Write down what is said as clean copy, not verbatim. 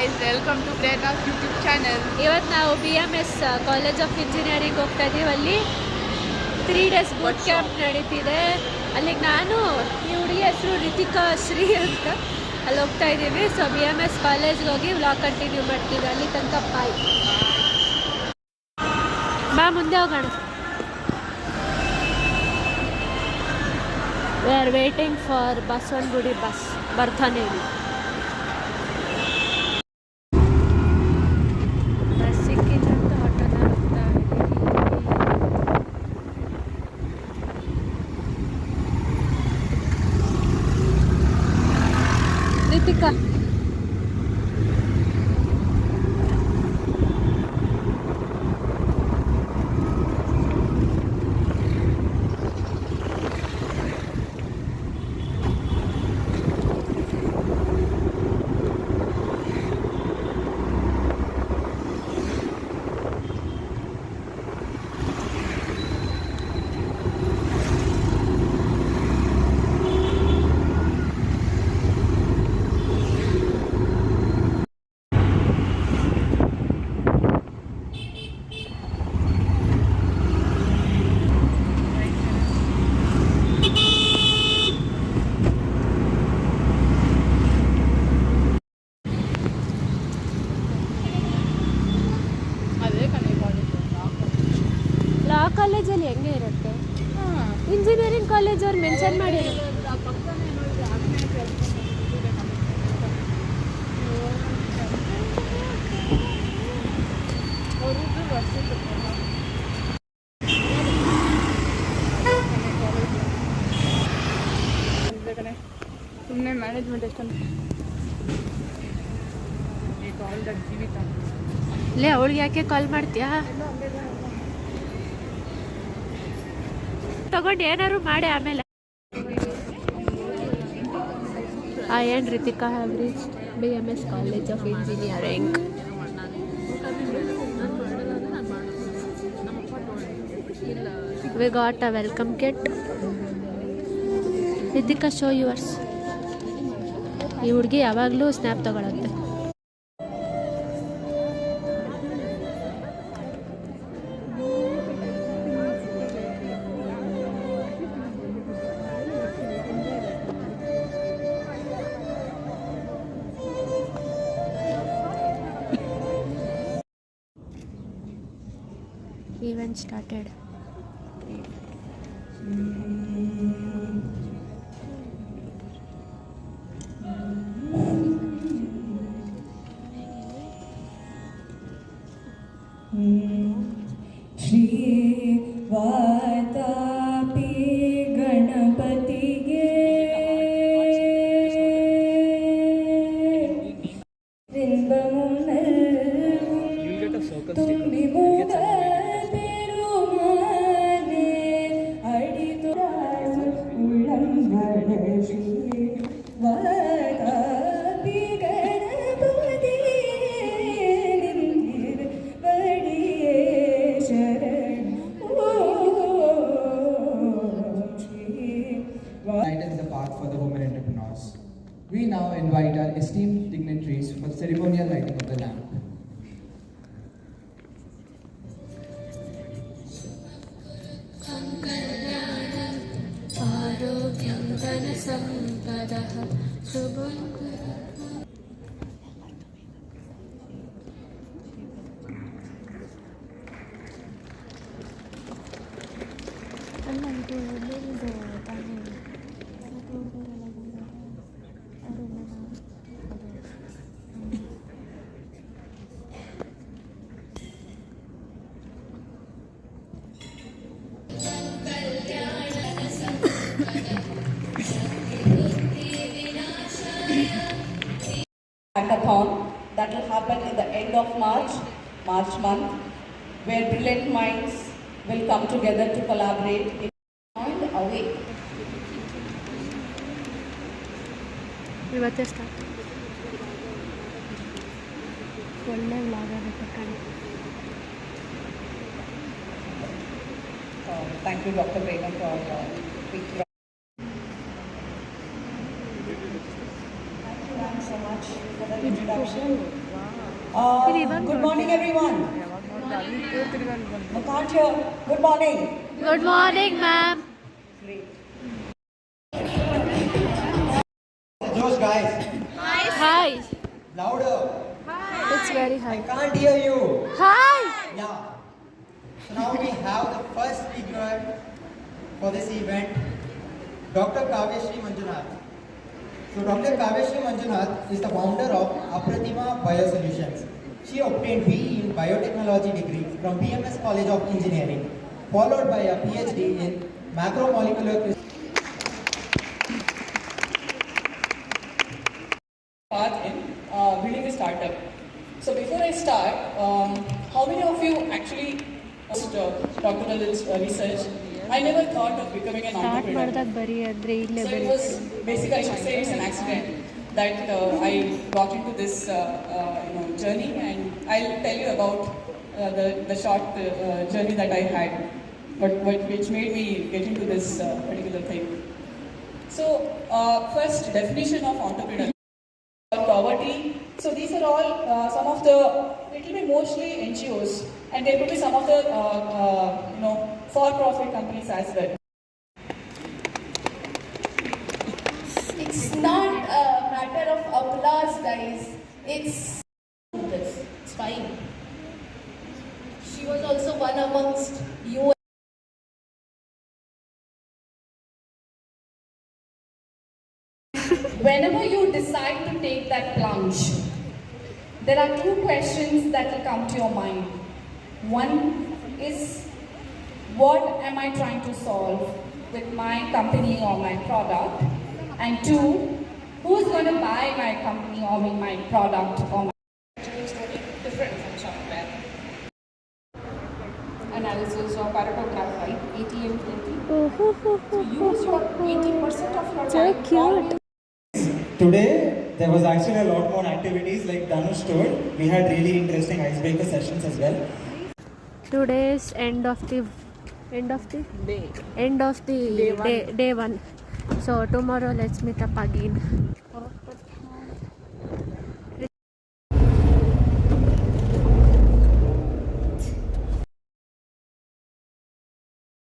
Guys, welcome to Prerana's YouTube channel. ಇವತ್ತು ನಾವು BMS college of engineering ಹೋಗ್ತಾ ಇದ್ದೀವಿ. ಅಲ್ಲಿ 3 days ಬೂಟ್ ಕ್ಯಾಂಪ್ ನಡೀತಿದೆ. ಅಲ್ಲಿಗೆ ನಾನು ಈ ಹುಡುಗಿ ಹೆಸರು ರಿತಿಕಾ ಶ್ರೀ ಅಂತ ಅಲ್ಲಿ ಹೋಗ್ತಾ ಇದ್ದೀವಿ. ಸೊ BMS ಕಾಲೇಜ್ಗೆ ಹೋಗಿ ವ್ಲಾಗ್ ಕಂಟಿನ್ಯೂ ಮಾಡ್ತೀವಿ. ಅಲ್ಲಿ ತನಕ ಬಾಯ್. ಬಾ ಮುಂದೆ ಹೋಗೋಣ. We are waiting for Basavanagudi bus ಬರ್ತಾನೆ ಇಲ್ಲಿ. ಬಸ್ ಸಿಕ್ಕಿಲ್ಲ ಅಂತ ಆಟೋನ ಹೋಗ್ತಾ ಇದ್ದೀವಿ. ರಿತಿಕಾ ಅದೇ ಕಣೆ ಕಾಲೇಜು. ಲಾ ಕಾಲೇಜಲ್ಲಿ ಹೆಂಗೆ ಇರುತ್ತೆ? ಇಂಜಿನಿಯರಿಂಗ್ ಕಾಲೇಜ್ ಅವ್ರು ಮೆನ್ಷನ್ ಮಾಡಿರೋ ಪಕ್ಕನೇ ನೋಡಿದ್ರೆ ಆಗ್ನೇಯ ಅವ್ರದ್ದು ವರ್ಷಕ್ಕೆ ಸುಮ್ಮನೆ ಮ್ಯಾನೇಜ್ಮೆಂಟ್ ಎಷ್ಟಂತ ಈ ಕಾಲ್ದಾಗ ಜೀವಿತ ಲೇ ಅವಳಿಗೆ ಯಾಕೆ ಕಾಲ್ ಮಾಡ್ತೀಯಾ? ತಗೊಂಡು ಏನಾದ್ರು ಮಾಡಿ ಆಮೇಲೆ. ಏನು Ritika have reached BMS college of engineering. We got a welcome kit. Ritika show yours. ಈ ಹುಡುಗಿ ಯಾವಾಗಲೂ ಸ್ನ್ಯಾಪ್ ತಗೊಳತ್ತೆ. Event started. ಶ್ರೀ ವಾತಾಪಿ ಗಣಪತಿಗೆ ತುಂಬಿ ಮೂಗ ಪೆರುಮಾನೆ ಅಡಿತು ಉಳ್ಳಂಗಳ ಶ್ರೀ ವಾತಾಪಿ ಗಣಪತಿಗೆ ನಿಂತಿರು ಬಡಿಯೇ ಶರಣ Light in the path for the women entrepreneurs. We now invite our esteemed dignitaries for the ceremonial lighting of the lamp. आरोग्यं धनसम्पदः शुभं hackathon that will happen in the end of March month, where brilliant minds will come together to collaborate in Mind Awake. ಇವತ್ತೇ start. ಒಳ್ಳೆ vlog ಆಗುತ್ತೆ ಕಣೆ. Thank you, Dr. Renu, for speaking. Thank you so much for the introduction. Good morning, everyone. Can't hear. Good morning. Good morning ma'am. Those guys, hi. louder. It's very I high. can't hear you. Hi. Yeah. So now we have the first speaker for this event, Dr. Kavyashree Manjunath. So Dr. Kavyashree Manjunath is the founder of Apratima Biosolutions. She obtained BE in Biotechnology degree from BMS College of Engineering, followed by a PhD in Macromolecular Path in building a startup. So before I start, how many of you actually doctoral research? I never thought of becoming an start entrepreneur. ಮಾಡಿದಾಗ ಬರೀ ಅಂದರೆ ಇಲ್ಲೇ So it ಬರೀ. was basically, I should say, it's an accident that I got into this journey, and I'll tell you about the short journey that I had, but which made me get into this particular thing. So first definition of entrepreneur. Poverty. So these are all some of the, it will be mostly NGOs, and there could be some of the for-profit companies as well. It's not a matter of applause, guys. It's fine. She was also one amongst you. Whenever you decide to take that plunge, there are two questions that will come to your mind. One is, what am I trying to solve with my company or my product? And two, who's going to buy my company or my product or my different from software. Analysis or paragraph, right? 80 and 20. So use your 80% of your So time. cute. Today, there was actually a lot more activities like Dhanush told. We had really interesting icebreaker sessions as well. Today's end of the day one. So tomorrow let's meet up again.